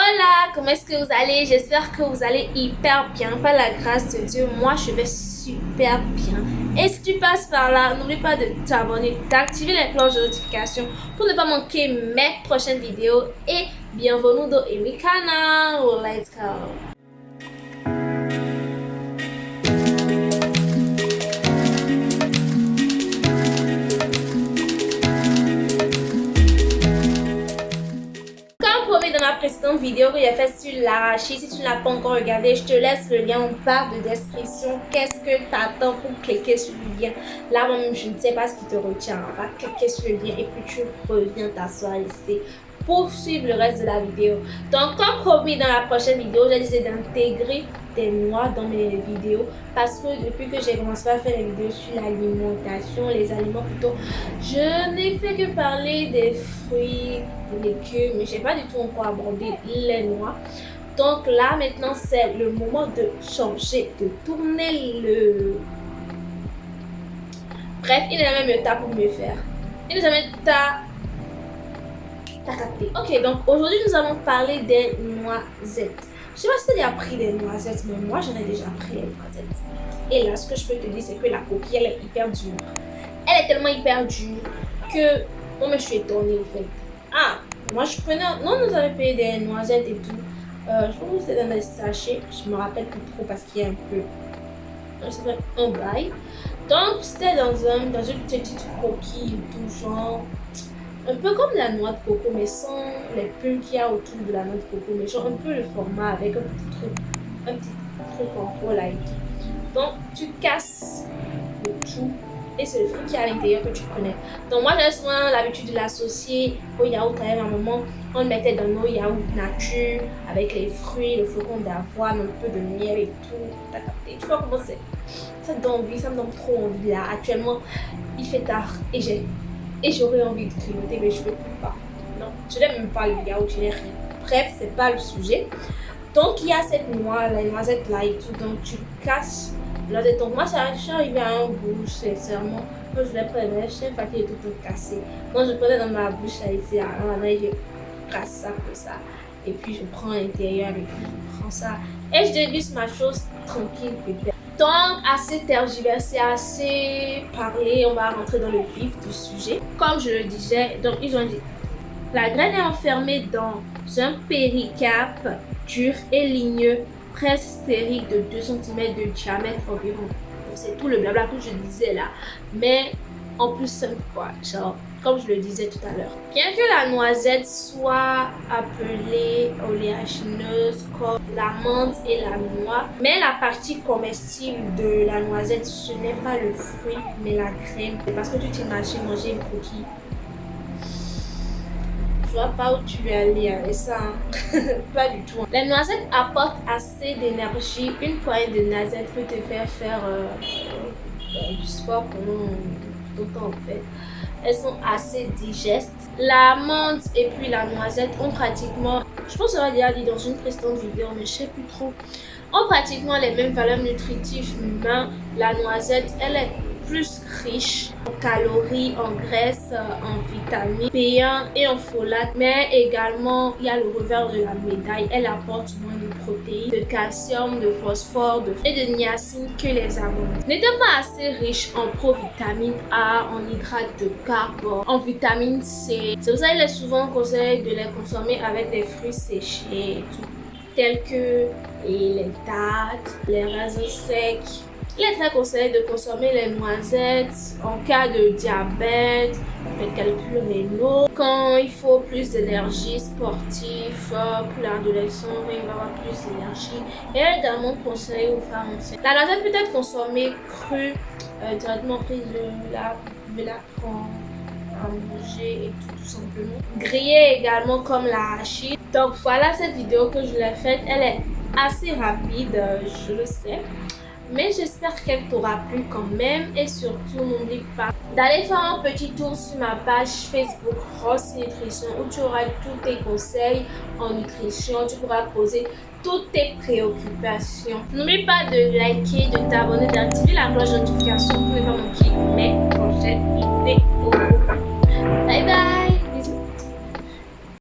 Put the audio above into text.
Hola, comment est-ce que vous allez? J'espère que vous allez hyper bien. Par la grâce de Dieu, moi je vais super bien. Et si tu passes par là, n'oublie pas de t'abonner, d'activer les cloches de notification pour ne pas manquer mes prochaines vidéos. Et bienvenue dans mi canal. Let's go! Dans ma précédente vidéo que j'ai faite sur l'arachide, si tu ne l'as pas encore regardé, je te laisse le lien en barre de description. Qu'est-ce que tu attends pour cliquer sur le lien? Là, moi-même, je ne sais pas ce qui te retient. On va cliquer sur le lien et puis tu reviens t'asseoir ici pour suivre le reste de la vidéo. Donc, comme promis dans la prochaine vidéo, j'ai décidé d'intégrer des noix dans mes vidéos parce que depuis que j'ai commencé à faire les vidéos sur l'alimentation, les aliments plutôt, je n'ai fait que parler des fruits, des légumes, mais je n'ai pas du tout encore abordé les noix. Donc là maintenant c'est le moment de changer, de tourner le... Bref, il est même le temps pour me faire. Il est même temps. T'as capté. Ok, donc aujourd'hui nous allons parler des noisettes. Je sais pas si tu as déjà pris des noisettes, mais moi j'en ai déjà pris les noisettes. Et là, ce que je peux te dire, c'est que la coquille, elle est hyper dure. Elle est tellement hyper dure que moi, je suis étonnée au fait. Ah, moi je prenais. Non, nous avons payé des noisettes et tout. Je pense que c'était dans des sachets. Je me rappelle plus trop parce qu'il y a un peu. Un bail. Donc c'était dans une petite coquille et tout, genre. Un peu comme la noix de coco, mais sans les pulls qu'il y a autour de la noix de coco, mais genre un peu le format avec un petit truc en gros là et tout. Donc tu casses le tout et c'est le fruit qui est à l'intérieur que tu connais. Donc moi j'avais souvent l'habitude de l'associer au yaourt. À un moment, on le mettait dans nos yaourts nature avec les fruits, le flocon d'avoine, un peu de miel et tout. T'as capté? Tu vois comment c'est? Ça me donne envie, ça me donne trop envie là. Actuellement, il fait tard et j'aurais envie de grignoter, mais je ne peux pas. Non, je n'aime même pas le yaourt, je n'ai rien. Bref, c'est pas le sujet. Donc, il y a cette noix, la noisette là et tout. Donc, tu casses la noisette. Donc, moi, ça je suis arrivée à un bout, sincèrement. Moi, je l'ai pris, je suis fatiguée de tout casser. Moi, je prenais dans ma bouche là ici, et je casse ça comme ça. Et puis, je prends à l'intérieur et puis je prends ça. Et je déguste ma chose tranquille, pépère. Donc, assez tergiversé, assez parlé, on va rentrer dans le vif du sujet. Comme je le disais, donc ils ont dit, la graine est enfermée dans un péricarpe dur et ligneux, presque sphérique de 2 cm de diamètre environ. C'est tout le blabla que je disais là, mais en plus simple quoi, genre comme je le disais tout à l'heure. Bien que la noisette soit appelée oléagineuse comme la menthe et la noix, mais la partie comestible de la noisette, ce n'est pas le fruit, mais la graine. C'est parce que tu t'imagines manger une coquille. Je vois pas où tu veux aller avec ça, hein? Pas du tout. Les noisettes apportent assez d'énergie. Une poignée de noisettes peut te faire du sport pendant tout le temps en fait. Elles sont assez digestes. La menthe et puis la noisette ont pratiquement, je pense que ça va déjà dit dans une précédente vidéo, mais je sais plus trop, ont pratiquement les mêmes valeurs nutritives, mais la noisette, elle est plus riche en calories, en graisses, en vitamines B1 et en folate, mais également il y a le revers de la médaille, elle apporte moins de protéines, de calcium, de phosphore et de niacine que les amandes. N'étant pas assez riche en provitamine A, en hydrates de carbone, en vitamine C, c'est pour ça qu'il est souvent conseillé de les consommer avec des fruits séchés et tout, tels que les dattes, les raisins secs. Il est très conseillé de consommer les noisettes en cas de diabète, de calculs rénaux, quand il faut plus d'énergie sportive, pour l'adolescent, il va avoir plus d'énergie. Et également conseillé aux femmes enceintes. La noisette peut être consommée crue, directement prise de la prendre à manger et tout simplement. Grillée également comme l'arachide. Donc voilà cette vidéo que je l'ai faite. Elle est assez rapide, je le sais. Mais j'espère qu'elle t'aura plu quand même et surtout n'oublie pas d'aller faire un petit tour sur ma page Facebook Rose Nutrition où tu auras tous tes conseils en nutrition, tu pourras poser toutes tes préoccupations. N'oublie pas de liker, de t'abonner, d'activer la cloche de notification pour ne pas manquer mes prochaines vidéos. Bye bye!